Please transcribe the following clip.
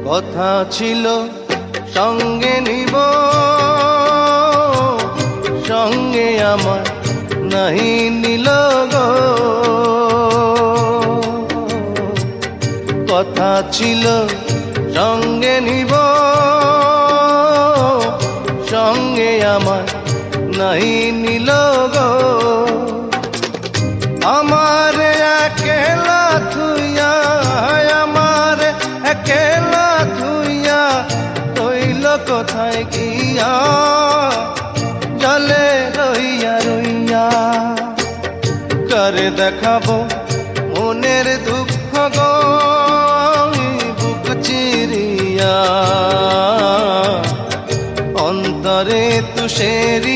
কথা ছিল সঙ্গে নিব, সঙ্গে আমার নাহি নিল গো। কথা ছিল সঙ্গে নিব, সঙ্গে আমার নাহি নিল গো। আমার একেলা থুইয়া, আমার একেলা থুইয়া রইল কোথায় গিয়া, জলে রইয়া রইয়া। করে দেখাবো মনের দুঃখ গো বুক চিরিয়া, অন্তরে তুষেরি